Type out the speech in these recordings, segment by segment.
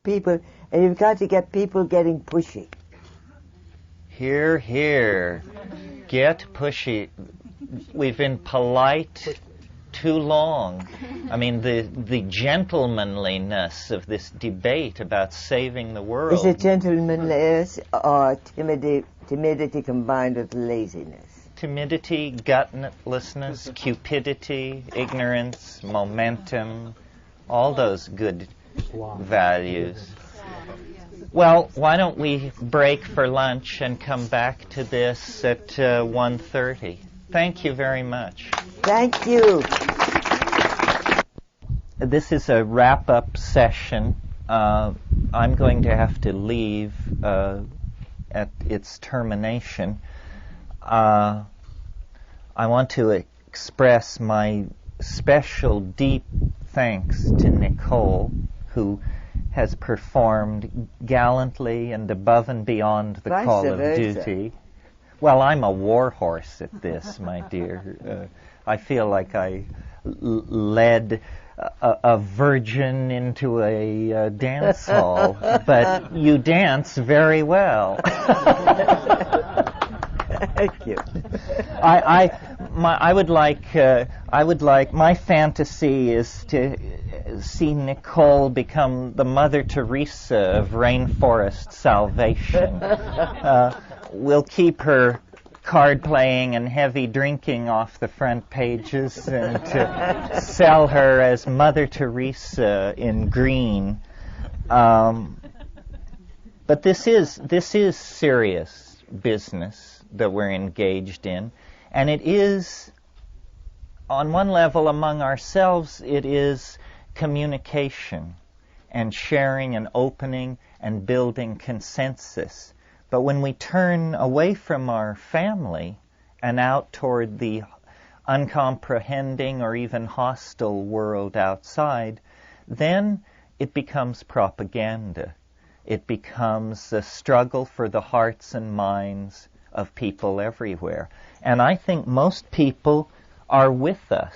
people, and you've got to get people getting pushy. Hear, hear. Get pushy. We've been polite too long. I mean, the gentlemanliness of this debate about saving the world. Is it gentlemanliness or timidity combined with laziness? Timidity, gutlessness, cupidity, ignorance, momentum, all those good values. Well, why don't we break for lunch and come back to this at 1:30? Thank you very much. Thank you. This is a wrap-up session. I'm going to have to leave at its termination. I want to express my special deep thanks to Nicole, who has performed gallantly and above and beyond the call of duty. Well, I'm a war horse at this, my dear. I feel like I led a virgin into a dance hall, but you dance very well. Thank you. I would like my fantasy is to see Nicole become the Mother Teresa of rainforest salvation. We'll keep her card playing and heavy drinking off the front pages and to sell her as Mother Teresa in green. But this is serious business that we're engaged in, and it is, on one level among ourselves, it is communication and sharing and opening and building consensus. But when we turn away from our family and out toward the uncomprehending or even hostile world outside, then it becomes propaganda. It becomes a struggle for the hearts and minds of people everywhere. And I think most people are with us.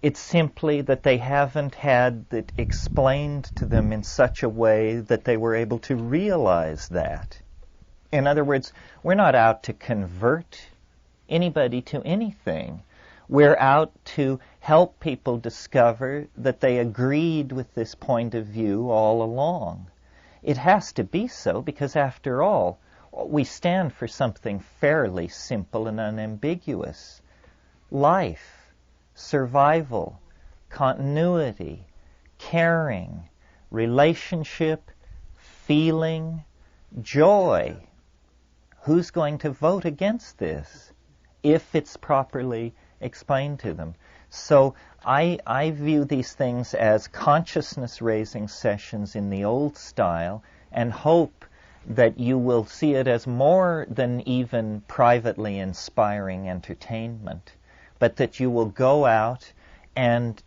It's simply that they haven't had it explained to them in such a way that they were able to realize that. In other words, we're not out to convert anybody to anything. We're out to help people discover that they agreed with this point of view all along. It has to be so because, after all, we stand for something fairly simple and unambiguous. Life, survival, continuity, caring, relationship, feeling, joy. Who's going to vote against this if it's properly explained to them? So I view these things as consciousness-raising sessions in the old style, and hope that you will see it as more than even privately inspiring entertainment, but that you will go out and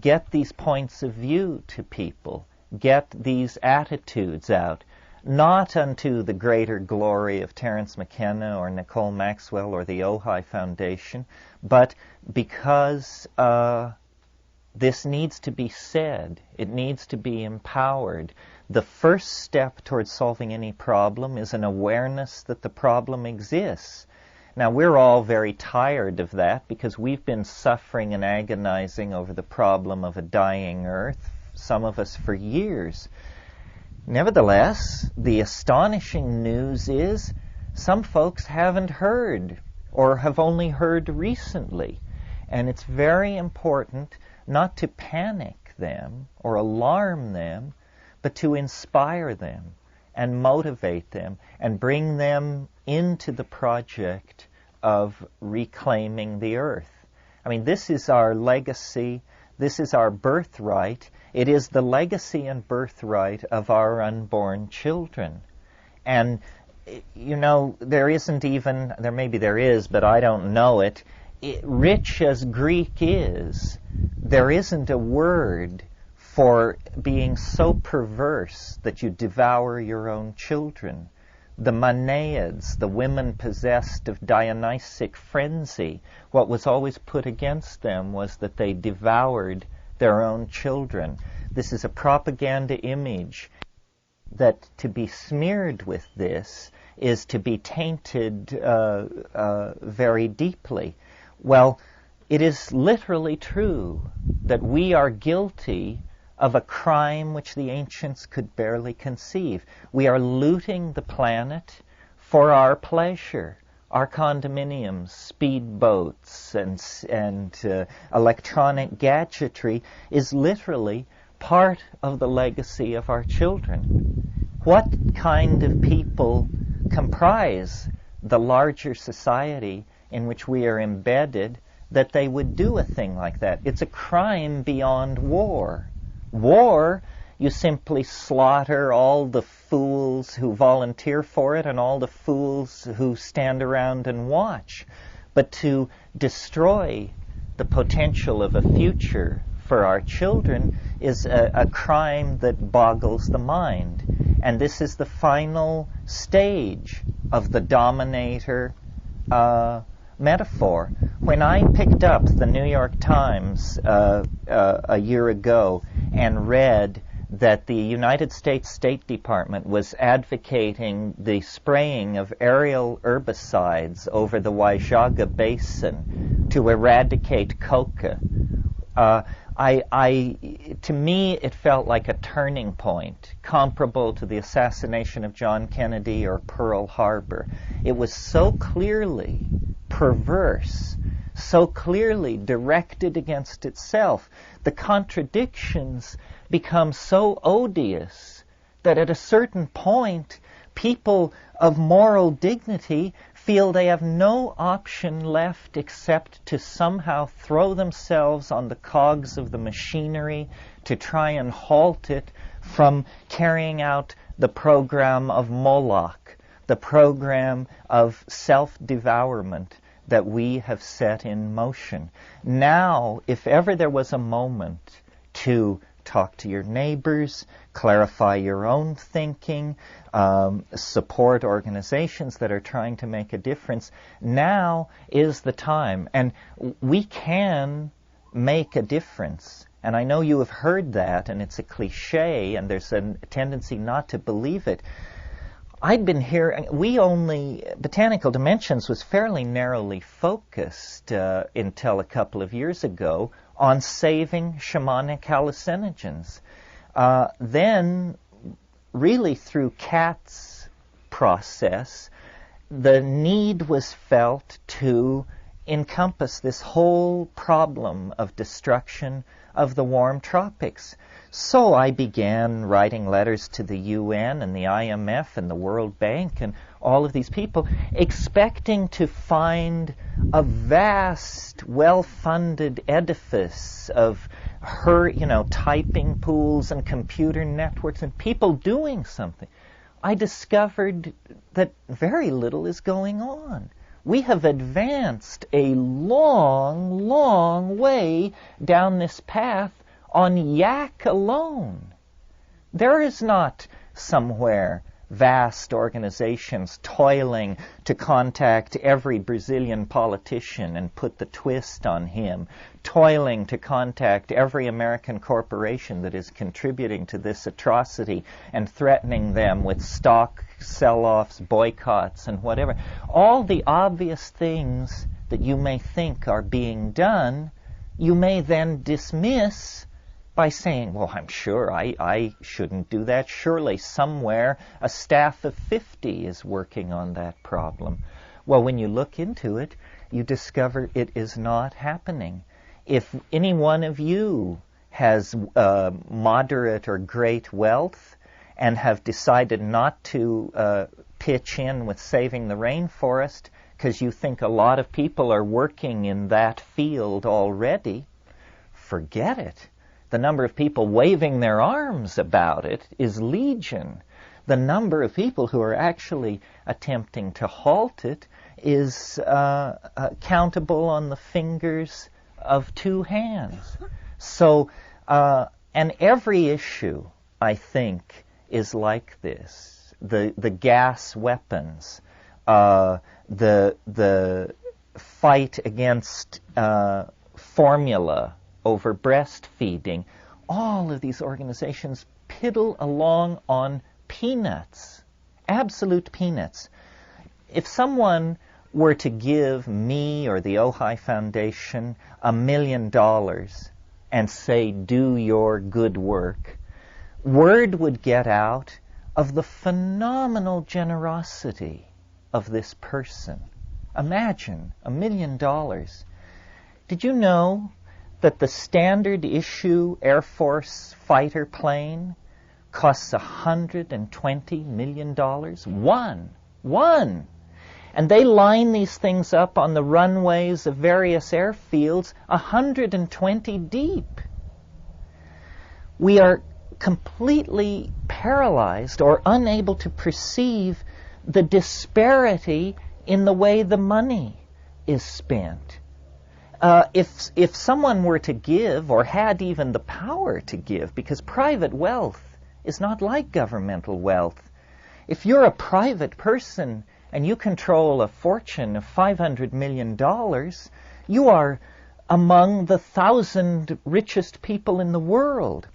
get these points of view to people, get these attitudes out, not unto the greater glory of Terence McKenna or Nicole Maxwell or the Ojai Foundation, but because this needs to be said. It needs to be empowered. The first step towards solving any problem is an awareness that the problem exists. Now, we're all very tired of that because we've been suffering and agonizing over the problem of a dying Earth, some of us for years. Nevertheless, the astonishing news is some folks haven't heard or have only heard recently. And it's very important not to panic them or alarm them, but to inspire them and motivate them and bring them into the project of reclaiming the Earth. I mean, this is our legacy. This is our birthright. It is the legacy and birthright of our unborn children. And, you know, there maybe there is, but I don't know it. Rich as Greek is, there isn't a word for being so perverse that you devour your own children. The Manaids, the women possessed of Dionysic frenzy, what was always put against them was that they devoured their own children. This is a propaganda image that to be smeared with this is to be tainted very deeply. Well, it is literally true that we are guilty of a crime which the ancients could barely conceive. We are looting the planet for our pleasure. Our condominiums, speedboats, and electronic gadgetry is literally part of the legacy of our children. What kind of people comprise the larger society in which we are embedded that they would do a thing like that? It's a crime beyond war. War, you simply slaughter all the fools who volunteer for it and all the fools who stand around and watch. But to destroy the potential of a future for our children is a crime that boggles the mind. And this is the final stage of the dominator metaphor. When I picked up the New York Times a year ago and read that the United States State Department was advocating the spraying of aerial herbicides over the Waijaga Basin to eradicate coca, to me it felt like a turning point, comparable to the assassination of John Kennedy or Pearl Harbor. It was so clearly perverse, so clearly directed against itself. The contradictions become so odious that at a certain point, people of moral dignity feel they have no option left except to somehow throw themselves on the cogs of the machinery to try and halt it from carrying out the program of Moloch, the program of self-devourment that we have set in motion. Now, if ever there was a moment to talk to your neighbors, clarify your own thinking, support organizations that are trying to make a difference, now is the time. And we can make a difference. And I know you have heard that, and it's a cliche, and there's a tendency not to believe it. I'd been here, Botanical Dimensions was fairly narrowly focused until a couple of years ago on saving shamanic hallucinogens. Then, really through Kat's process, the need was felt to encompass this whole problem of destruction of the warm tropics. So I began writing letters to the UN and the IMF and the World Bank and all of these people, expecting to find a vast, well-funded edifice of typing pools and computer networks and people doing something. I discovered that very little is going on. We have advanced a long, long way down this path on yak alone. There is not somewhere vast organizations toiling to contact every Brazilian politician and put the twist on him, toiling to contact every American corporation that is contributing to this atrocity and threatening them with stock sell-offs, boycotts, and whatever. All the obvious things that you may think are being done, you may then dismiss by saying, well, I'm sure I shouldn't do that. Surely somewhere a staff of 50 is working on that problem. Well, when you look into it, you discover it is not happening. If any one of you has moderate or great wealth and have decided not to pitch in with saving the rainforest because you think a lot of people are working in that field already, forget it. The number of people waving their arms about it is legion. The number of people who are actually attempting to halt it is countable on the fingers of two hands. So, and every issue, I think, is like this. The gas weapons, the fight against formula over breastfeeding, all of these organizations piddle along on peanuts, absolute peanuts. If someone were to give me or the Ojai Foundation $1 million and say, do your good work, word would get out of the phenomenal generosity of this person. Imagine $1 million. Did you know that the standard issue Air Force fighter plane costs $120 million? One. And they line these things up on the runways of various airfields 120 deep. We are completely paralyzed or unable to perceive the disparity in the way the money is spent. If someone were to give, or had even the power to give, because private wealth is not like governmental wealth. If you're a private person and you control a fortune of $500 million, you are among the 1,000 richest people in the world.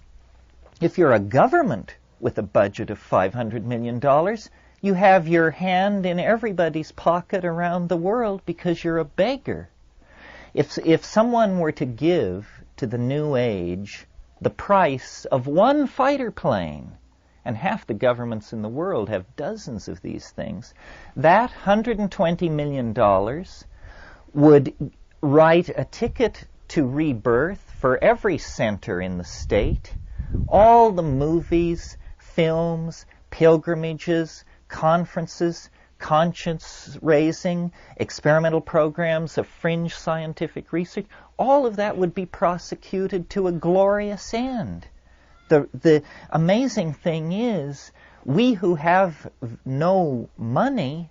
If you're a government with a budget of $500 million, you have your hand in everybody's pocket around the world because you're a beggar. If someone were to give to the New Age the price of one fighter plane, and half the governments in the world have dozens of these things, that $120 million would write a ticket to rebirth for every center in the state. All the movies, films, pilgrimages, conferences, conscience-raising, experimental programs of fringe scientific research, all of that would be prosecuted to a glorious end. The amazing thing is, we who have no money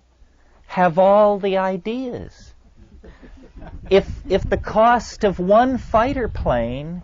have all the ideas. If the cost of one fighter plane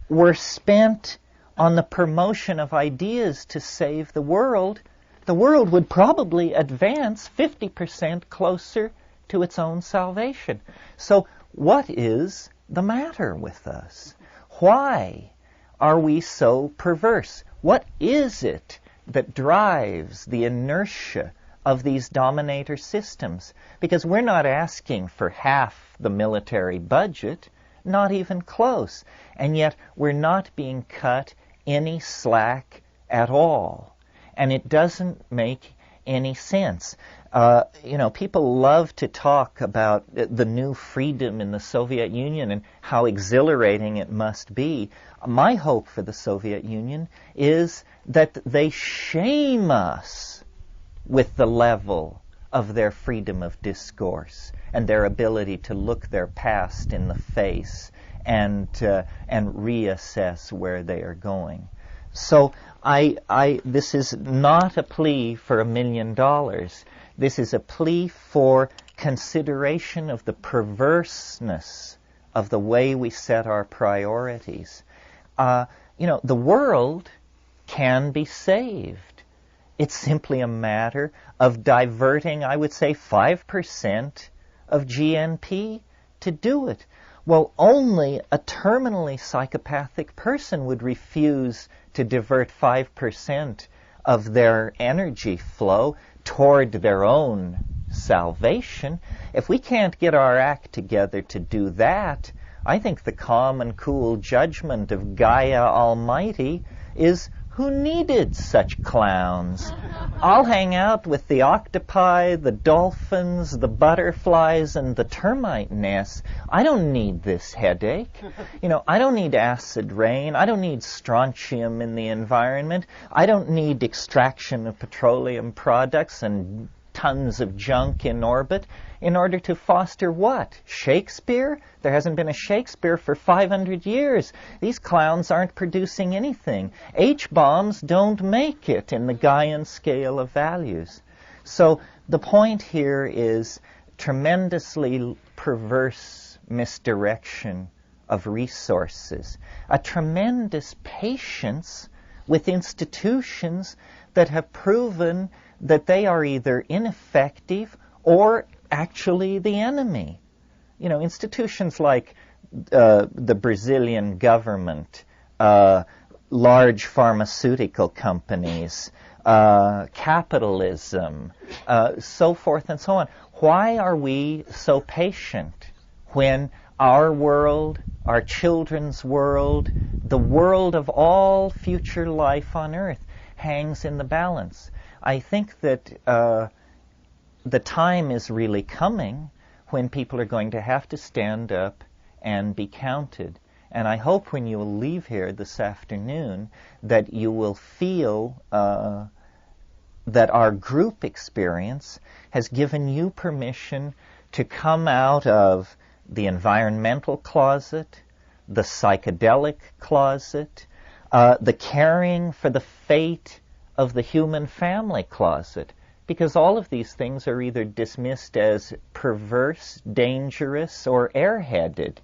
were spent on the promotion of ideas to save the world would probably advance 50% closer to its own salvation. So what is the matter with us? Why are we so perverse? What is it that drives the inertia of these dominator systems? Because we're not asking for half the military budget, not even close, and yet we're not being cut any slack at all. And it doesn't make any sense. People love to talk about the new freedom in the Soviet Union and how exhilarating it must be. My hope for the Soviet Union is that they shame us with the level of their freedom of discourse and their ability to look their past in the face and reassess where they are going. So this is not a plea for $1 million. This is a plea for consideration of the perverseness of the way we set our priorities. The world can be saved. It's simply a matter of diverting, I would say, 5% of GNP to do it. Well, only a terminally psychopathic person would refuse to divert 5% of their energy flow toward their own salvation. If we can't get our act together to do that, I think the calm and cool judgment of Gaia Almighty is, who needed such clowns? I'll hang out with the octopi, the dolphins, the butterflies, and the termite nests. I don't need this headache. I don't need acid rain. I don't need strontium in the environment. I don't need extraction of petroleum products and tons of junk in orbit in order to foster what? Shakespeare? There hasn't been a Shakespeare for 500 years. These clowns aren't producing anything. H-bombs don't make it in the Gaian scale of values. So the point here is tremendously perverse misdirection of resources, a tremendous patience with institutions that have proven that they are either ineffective or actually the enemy. Institutions like the Brazilian government, large pharmaceutical companies, capitalism, so forth and so on. Why are we so patient when our world, our children's world, the world of all future life on earth hangs in the balance? I think that the time is really coming when people are going to have to stand up and be counted. And I hope when you will leave here this afternoon that you will feel that our group experience has given you permission to come out of the environmental closet, the psychedelic closet, the caring for the fate of the human family closet, because all of these things are either dismissed as perverse, dangerous, or airheaded.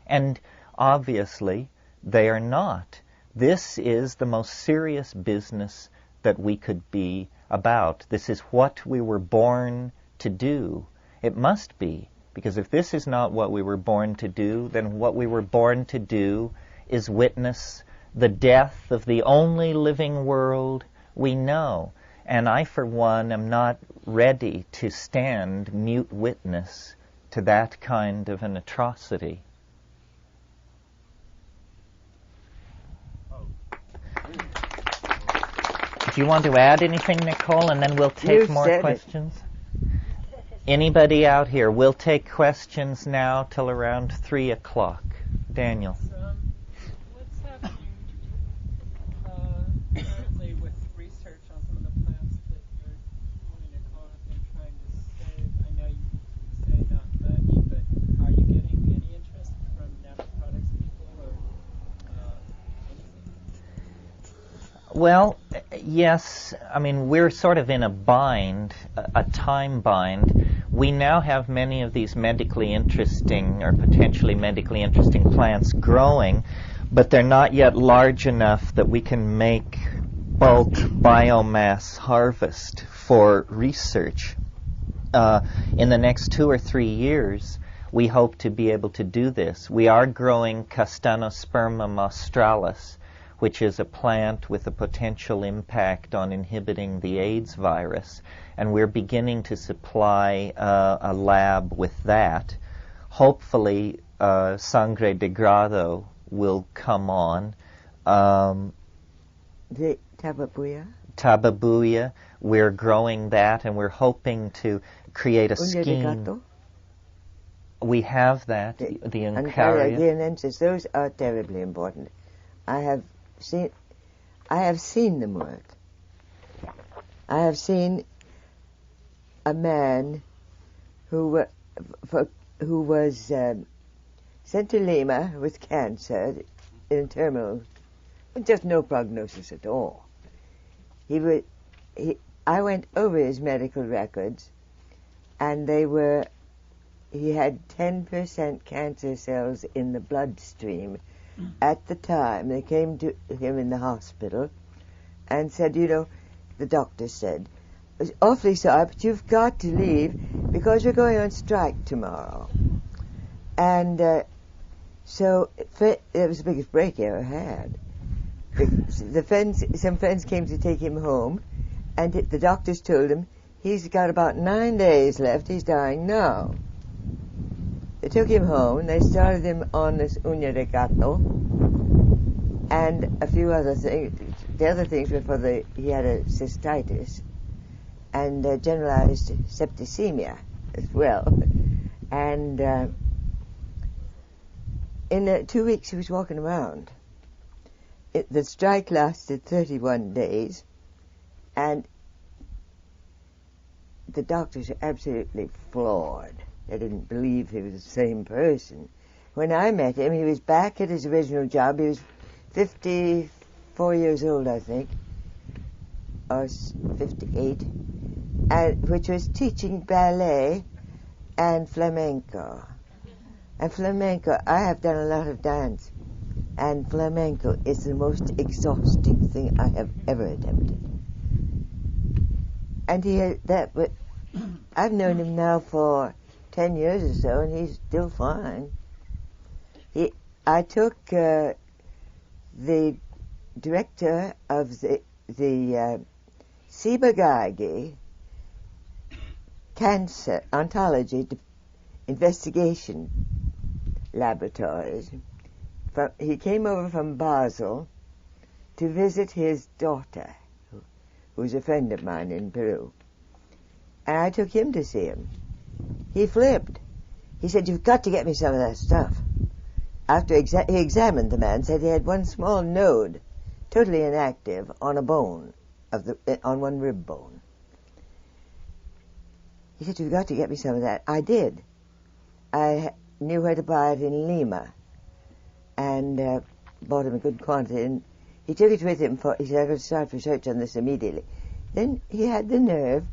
And obviously, they are not. This is the most serious business that we could be about. This is what we were born to do. It must be, because if this is not what we were born to do, then what we were born to do is witness the death of the only living world we know. And I, for one, am not ready to stand mute witness to that kind of an atrocity. Do you want to add anything, Nicole, and then we'll take more questions? Anybody out here? We'll take questions now till around 3 o'clock. Daniel. What's happening currently with research on some of the plants that you're doing, Nicole, and trying to save? I know you say not much, but are you getting any interest from natural products people or anything? Well, yes. I mean, we're sort of in a bind, a time bind. We now have many of these medically interesting or potentially medically interesting plants growing, but they're not yet large enough that we can make bulk biomass harvest for research. In the next 2 or 3 years, we hope to be able to do this. We are growing Castanospermum australis, which is a plant with a potential impact on inhibiting the AIDS virus, and we're beginning to supply a lab with that. Hopefully, Sangre de Grado will come on. The tababuya? Tababuya, we're growing that, and we're hoping to create a scheme. We have that, the Uncaria. Those are terribly important. I have seen them work. I have seen a man who was sent to Lima with cancer in terminal, just no prognosis at all. I went over his medical records, and he had 10% cancer cells in the bloodstream. At the time, they came to him in the hospital and said, the doctor said, "It's awfully sorry, but you've got to leave because we're going on strike tomorrow." And so it was the biggest break he ever had. Some friends came to take him home, and the doctors told him, "He's got about 9 days left, he's dying now." They took him home, they started him on this uña de gato, and a few other things. The other things were he had a cystitis, and generalized septicemia as well. And in 2 weeks he was walking around. The strike lasted 31 days, and the doctors were absolutely floored. They didn't believe he was the same person. When I met him, he was back at his original job. He was 54 years old, I think, or 58, which was teaching ballet and flamenco. And flamenco, I have done a lot of dance, and flamenco is the most exhausting thing I have ever attempted. And I've known him now for 10 years or so, and he's still fine. I took the director of the Ciba-Geigy Cancer Ontology Investigation Laboratories. He came over from Basel to visit his daughter, who's a friend of mine in Peru. And I took him to see him. He flipped. He said, "You've got to get me some of that stuff." After he examined the man, said he had one small node, totally inactive, on a bone, on one rib bone. He said, "You've got to get me some of that." I did. I knew where to buy it in Lima, and bought him a good quantity. And he took it with him. He said, "I'm going to start research on this immediately." Then he had the nerve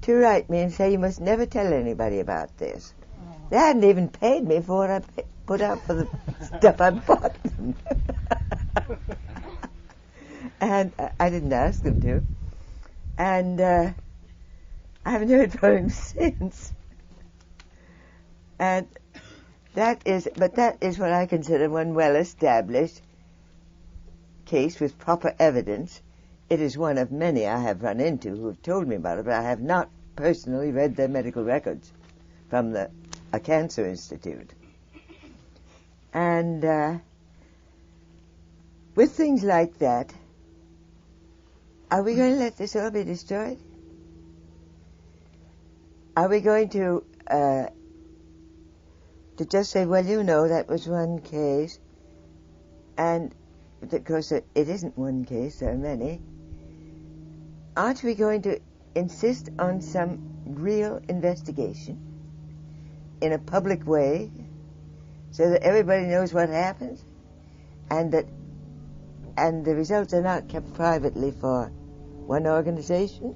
to write me and say, "You must never tell anybody about this." They hadn't even paid me for what I put out for the stuff I bought them. And I didn't ask them to. And I haven't heard from him since. And that is what I consider one well-established case with proper evidence. It is one of many I have run into who have told me about it, but I have not personally read their medical records from a cancer institute. And with things like that, are we going to let this all be destroyed? Are we going to just say, "Well, you know, that was one case," and of course it isn't one case, there are many. Aren't we going to insist on some real investigation in a public way so that everybody knows what happens, and the results are not kept privately for one organization?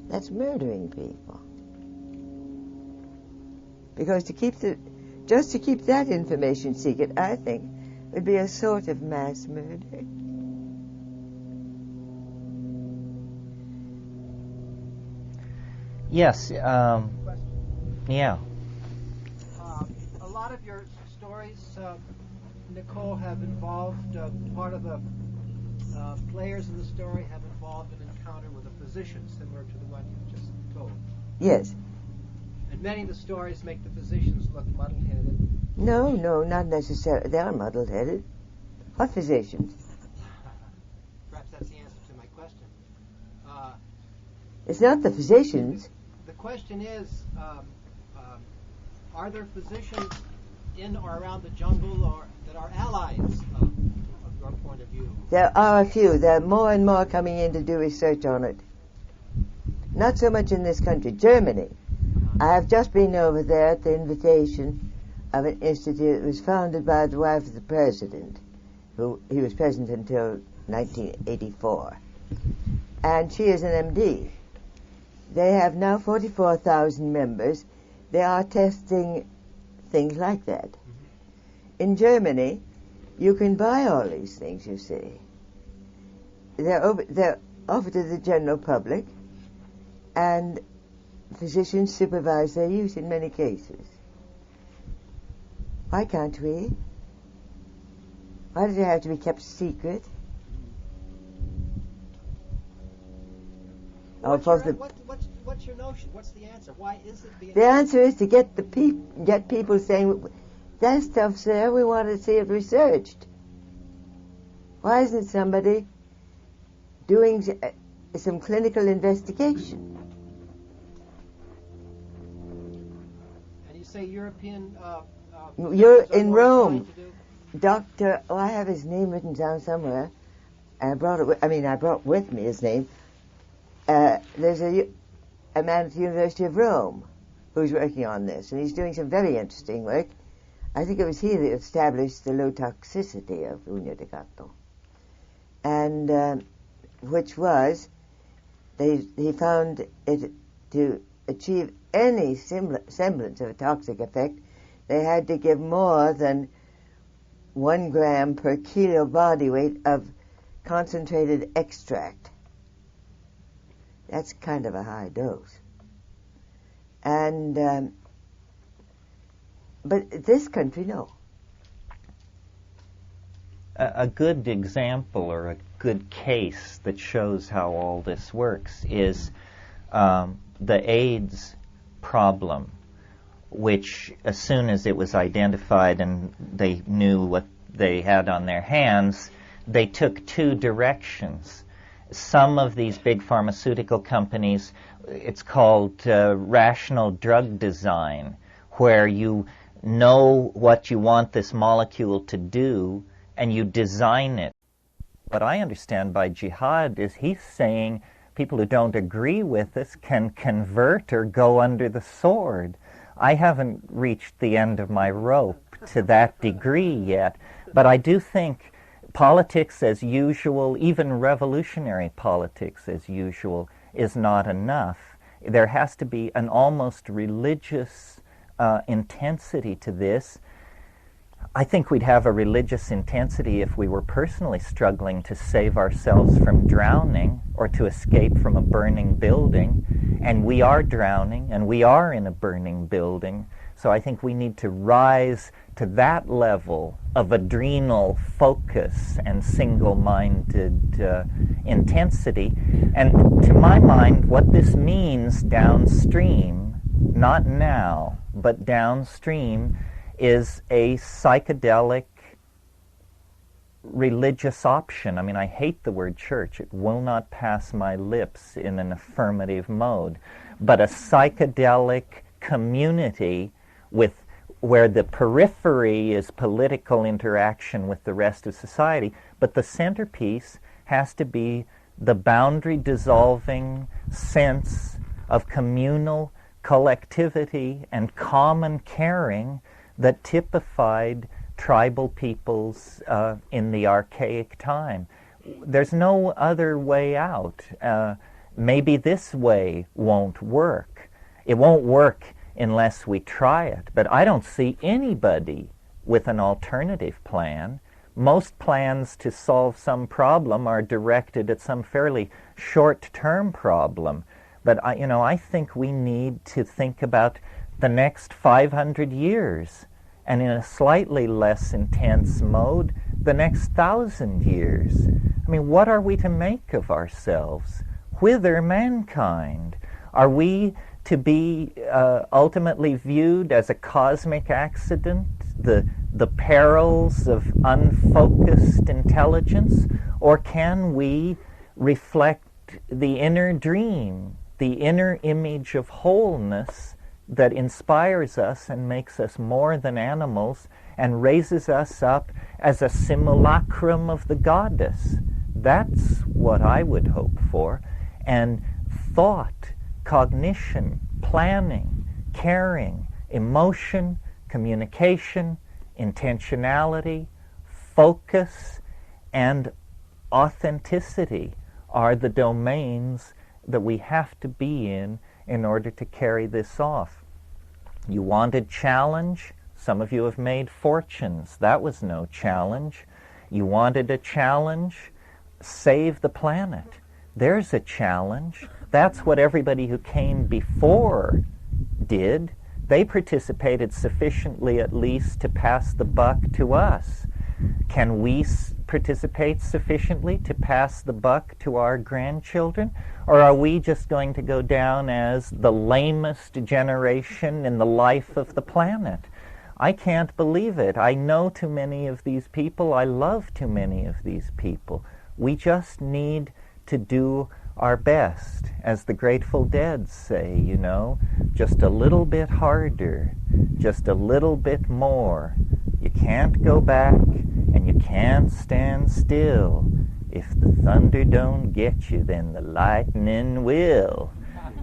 That's murdering people. Because to keep that information secret, I think, would be a sort of mass murder. Yes. Yeah. A lot of your stories, Nicole, have involved part of the players in the story have involved an encounter with a physician similar to the one you just told. Yes. And many of the stories make the physicians look muddle-headed. No, not necessarily. They are muddle-headed. What physicians? Perhaps that's the answer to my question. It's not the physicians. The question is, are there physicians in or around the jungle or that are allies of your point of view? There are a few. There are more and more coming in to do research on it. Not so much in this country. Germany. I have just been over there at the invitation of an institute that was founded by the wife of the president, he was president until 1984. And she is an MD. They have now 44,000 members. They are testing things like that. In Germany, you can buy all these things, you see. They're offered to the general public, and physicians supervise their use in many cases. Why can't we? Why does it have to be kept secret? What's your notion? What's the answer? Why is it being... The answer is to get people saying, "That stuff's there, we want to see it researched." Why isn't somebody doing some clinical investigation? And you say European... You're in Rome. I have his name written down somewhere. I brought with me his name. There's a man at the University of Rome who's working on this, and he's doing some very interesting work. I think it was he that established the low toxicity of Uña de Gato, and which was he found it to achieve any semblance of a toxic effect, they had to give more than 1 gram per kilo body weight of concentrated extract. That's kind of a high dose. And but this country, no. a good example or a good case that shows how all this works is the AIDS problem, which as soon as it was identified and they knew what they had on their hands, they took two directions. Some of these big pharmaceutical companies, it's called rational drug design, where you know what you want this molecule to do and you design it. What I understand by jihad is he's saying people who don't agree with us can convert or go under the sword. I haven't reached the end of my rope to that degree yet, but I do think politics as usual, even revolutionary politics as usual, is not enough. There has to be an almost religious intensity to this. I think we'd have a religious intensity if we were personally struggling to save ourselves from drowning or to escape from a burning building. And we are drowning, and we are in a burning building. So I think we need to rise to that level of adrenal focus and single-minded intensity. And to my mind, what this means downstream, not now, but downstream, is a psychedelic religious option. I mean, I hate the word church. It will not pass my lips in an affirmative mode. But a psychedelic community where the periphery is political interaction with the rest of society, but the centerpiece has to be the boundary-dissolving sense of communal collectivity and common caring that typified tribal peoples in the archaic time. There's no other way out. Maybe this way won't work. It won't work unless we try it. But I don't see anybody with an alternative plan. Most plans to solve some problem are directed at some fairly short-term problem. But I think we need to think about the next 500 years, and in a slightly less intense mode, the next 1,000 years. I mean, what are we to make of ourselves? Whither mankind? Are we to be ultimately viewed as a cosmic accident, the perils of unfocused intelligence? Or can we reflect the inner dream, the inner image of wholeness that inspires us and makes us more than animals and raises us up as a simulacrum of the goddess? That's what I would hope for. And thought, cognition, planning, caring, emotion, communication, intentionality, focus, and authenticity are the domains that we have to be in order to carry this off. You wanted challenge? Some of you have made fortunes. That was no challenge. You wanted a challenge? Save the planet. There's a challenge. That's what everybody who came before did. They participated sufficiently at least to pass the buck to us. Can we participate sufficiently to pass the buck to our grandchildren? Or are we just going to go down as the lamest generation in the life of the planet? I can't believe it. I know too many of these people. I love too many of these people. We just need to do our best. As the Grateful Dead say, just a little bit harder, just a little bit more. You can't go back and you can't stand still. If the thunder don't get you, then the lightning will.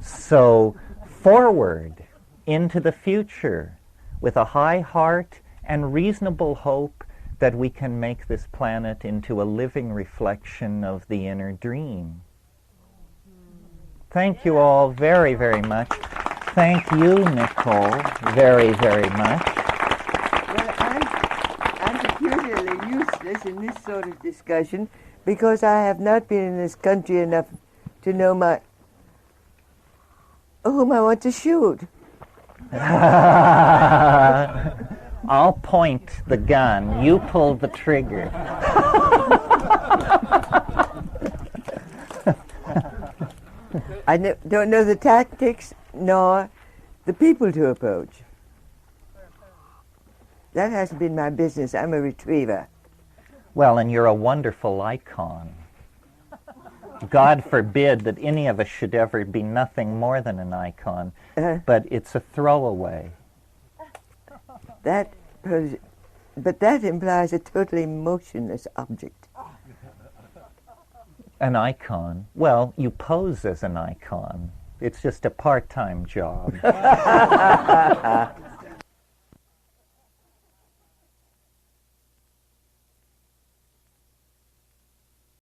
So forward into the future with a high heart and reasonable hope that we can make this planet into a living reflection of the inner dream. Thank you all very, very much. Thank you, Nicole, very, very much. Well, I'm peculiarly useless in this sort of discussion because I have not been in this country enough to know whom I want to shoot. I'll point the gun. You pull the trigger. I don't know the tactics nor the people to approach. That hasn't been my business. I'm a retriever. Well, and you're a wonderful icon. God forbid that any of us should ever be nothing more than an icon, but it's a throwaway. But that implies a totally motionless object. An icon? Well, you pose as an icon. It's just a part-time job.